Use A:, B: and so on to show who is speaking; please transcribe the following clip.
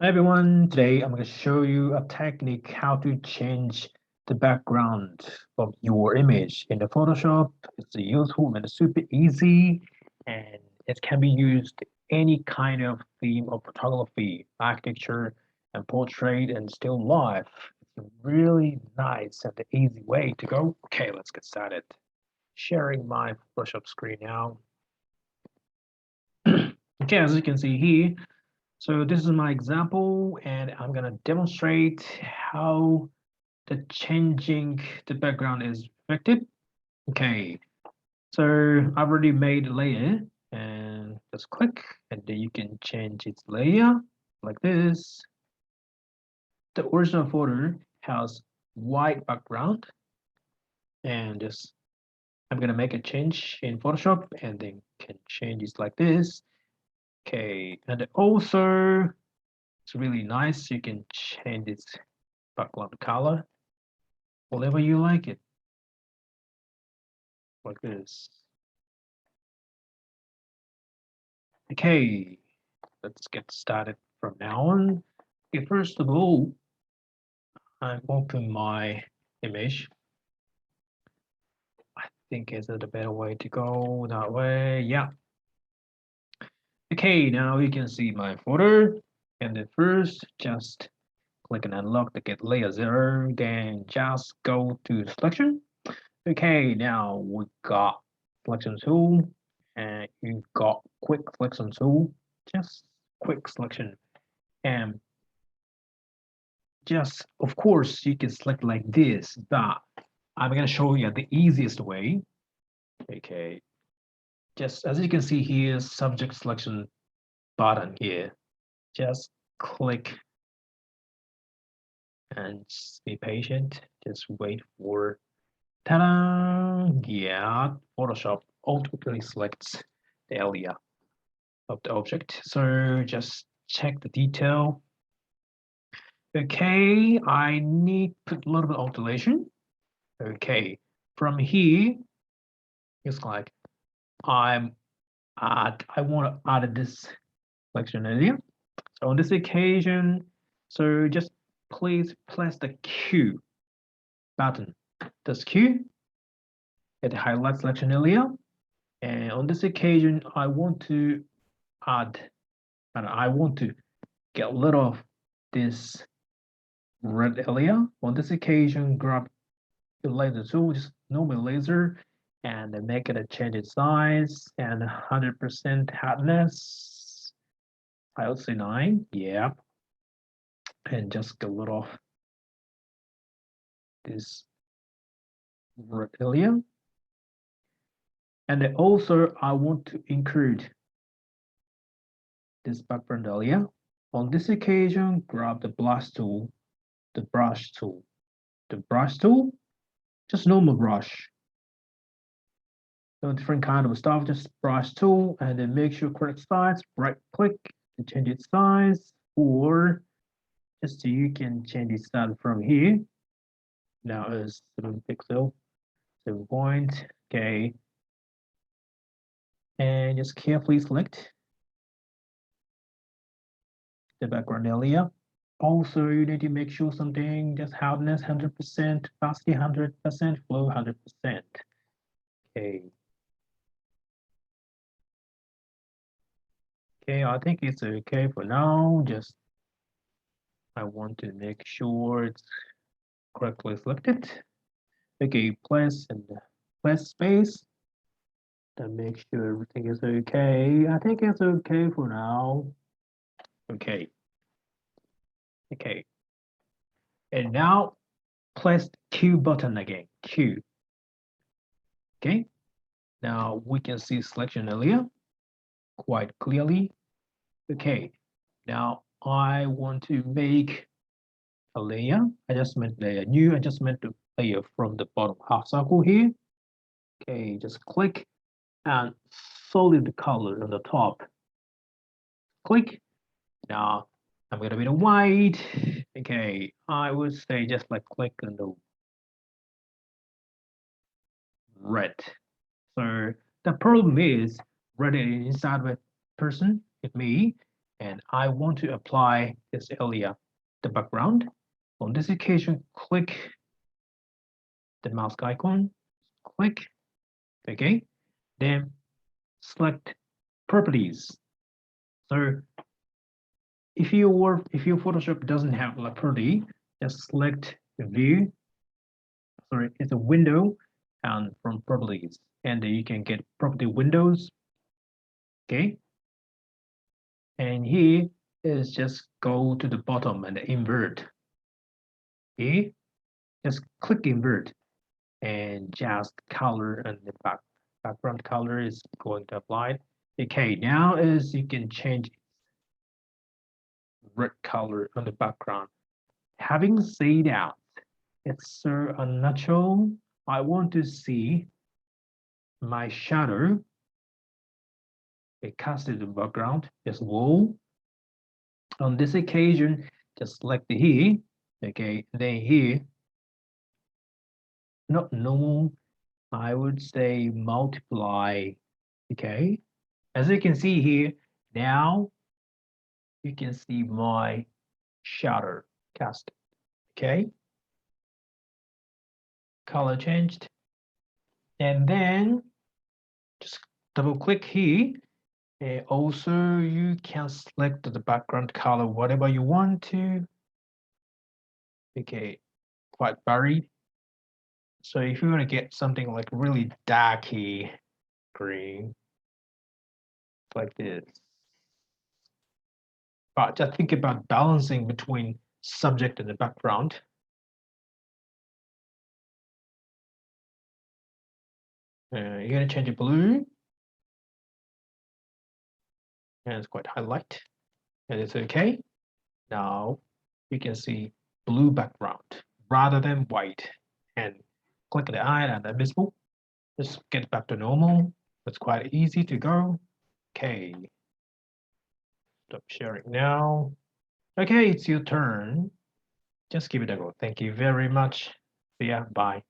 A: Hi everyone, today I'm going to show you a technique how to change the background of your image in the Photoshop. It's useful and super easy, and it can be used any kind of theme of photography, architecture and portrait and still life. It's a really nice and easy way to go. Okay, let's get started. Sharing my Photoshop screen now. Okay, as you can see here, so this is my example, and I'm gonna demonstrate how the changing the background is affected. Okay, so I've already made a layer, and just click, and then you can change its layer like this. The original photo has white background, and just I'm gonna make a change in Photoshop, and then can change it like this. Okay, and also it's really nice. You can change its background color, whatever you like it, like this. Okay, let's get started from now on. Okay, first of all, I'm open my image. I think is it a better way to go that way? Yeah. Okay, now you can see my photo. And then first, just click and unlock the get layer 0, then just go to selection. Okay, now we got selection tool, and you've got quick selection tool, just quick selection. And just, of course, you can select like this, but I'm gonna show you the easiest way. Okay, just as you can see here, subject selection button here. Just click and just be patient. Just wait for ta-da! Yeah, Photoshop automatically selects the area of the object. So just check the detail. Okay, I need to put a little bit of alteration. Okay, from here, it's like I want to add this selection area. So on this occasion, so just please press the Q button. This Q, it highlights selection area. And on this occasion, I want to add, and I want to get rid of this red area. On this occasion, grab the laser tool, just normal laser, and make it a change its size and 100% hardness. I would say 9, yeah, and just get rid of this red area. And then also I want to include this background area. On this occasion, grab the brush tool, the brush tool, the brush tool, just normal brush. No different kind of stuff, just brush tool, and then make sure correct size, right click to change its size, or just so you can change its size from here. Now is 7 pixel, 7 point, okay. And just carefully select the background area. Also, you need to make sure something, just hardness 100%, opacity 100%, flow 100%. Okay. Okay, I think it's okay for now. Just I want to make sure it's correctly selected. Okay, press space to make sure everything is okay. I think it's okay for now. Okay, okay. And now press Q button again. Q. Okay. Now we can see selection area quite clearly. Okay. Now I want to make a layer, adjustment layer, new adjustment layer from the bottom half circle here. Okay, just click and solid color on the top. Click. Now I'm gonna be the white. Okay, I would say just like click on the red. So the problem is red is inside of a person, it's me, and I want to apply this area, the background. On this occasion, click the mouse icon, click, okay, then select properties. So if your Photoshop doesn't have a property, just select the view, sorry, it's a window, and from properties, and you can get property windows, okay. And here is just go to the bottom and invert, okay. Just click invert and just color and the background color is going to apply. Okay, now is you can change red color on the background. Having said that, it's so unnatural. I want to see my shadow. It cast in the background as well. On this occasion, just select the here. Okay, then here, not normal. I would say multiply. Okay, as you can see here, now you can see my shadow cast. Okay, color changed, and then just double click here. And also, you can select the background color, whatever you want to. Okay, quite varied. So if you want to get something like really darky green, like this. But just think about balancing between subject and the background. You're going to change it blue. And it's quite highlight. And it's okay. Now you can see blue background rather than white. And click the eye and invisible. Just get back to normal. It's quite easy to go. Okay. Stop sharing now. Okay, it's your turn. Just give it a go. Thank you very much. See ya. Bye.